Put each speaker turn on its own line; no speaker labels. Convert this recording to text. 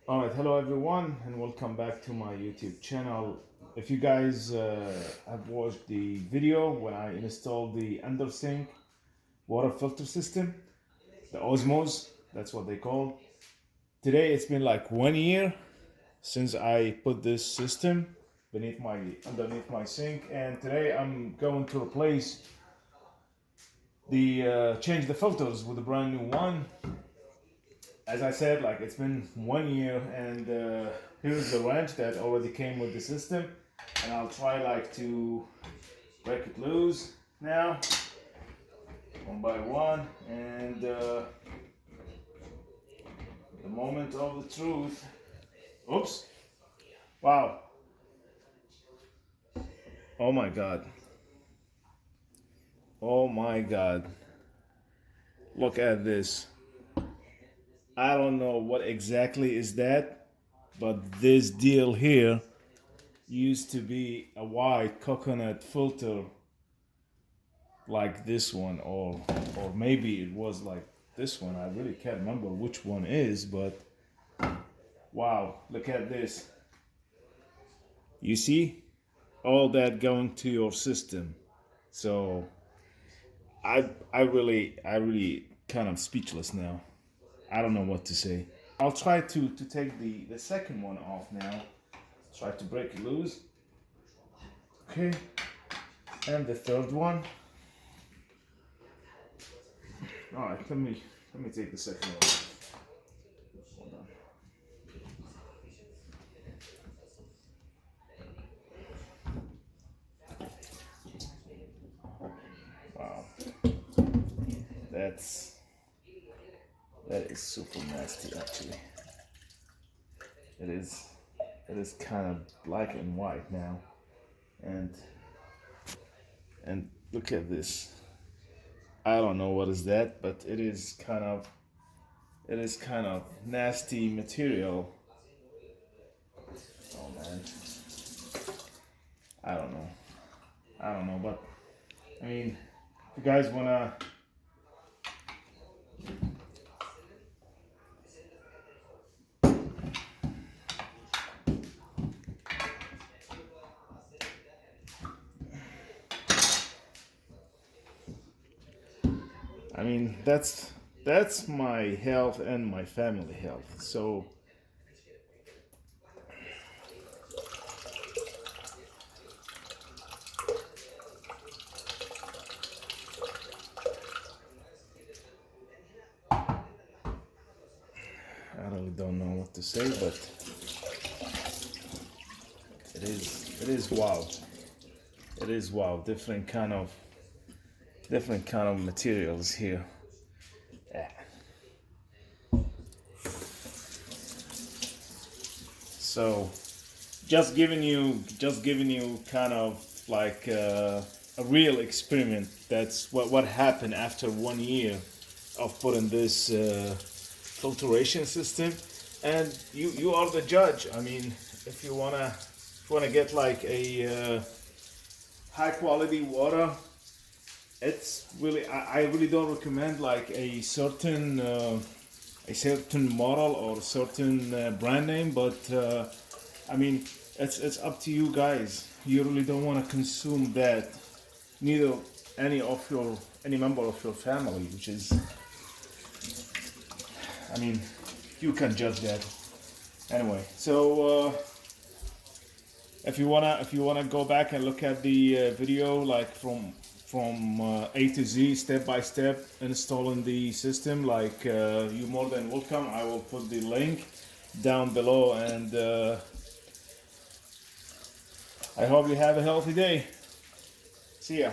Alright, hello everyone, and welcome back to my YouTube channel. If you guys have watched the video when I installed the undersink water filter system, the Osmos, that's what they call. Today it's been like 1 year since I put this system underneath my sink, and today I'm going to replace change the filters with a brand new one. As I said, like it's been 1 year, and here's the wrench that already came with the system, and I'll try like to break it loose now, one by one, and the moment of the truth. Oops! Wow! Oh my God! Oh my God! Look at this. I don't know what exactly is that, but this deal here used to be a white coconut filter like this one, or maybe it was like this one. I really can't remember which one is, but wow, look at this. You see all that going to your system. So I really kind of speechless now. I don't know what to say. I'll try to take the second one off now. Try to break it loose. Okay. And the third one. All right, let me take the second one. Hold on. Wow, that is super nasty. Actually, it is kind of black and white now, and look at this. I don't know what is that, but it is kind of nasty material. Oh man, I don't know, but I mean, if you guys wanna. I mean, that's my health and my family health. So I really don't know what to say, but it is wow. It is wow. Different kind of materials here. Yeah. So just giving you kind of like a real experiment. That's what happened after 1 year of putting this filtration system, and you are the judge. I mean, if you wanna get like a high quality water, it's really I really don't recommend like a certain model or certain brand name, but I mean, it's up to you guys. You really don't want to consume that, neither any member of your family, which is, I mean, you can judge that anyway. So if you wanna go back and look at the video, like from A to Z, step by step, installing the system, like you're more than welcome. I will put the link down below, and I hope you have a healthy day. See ya.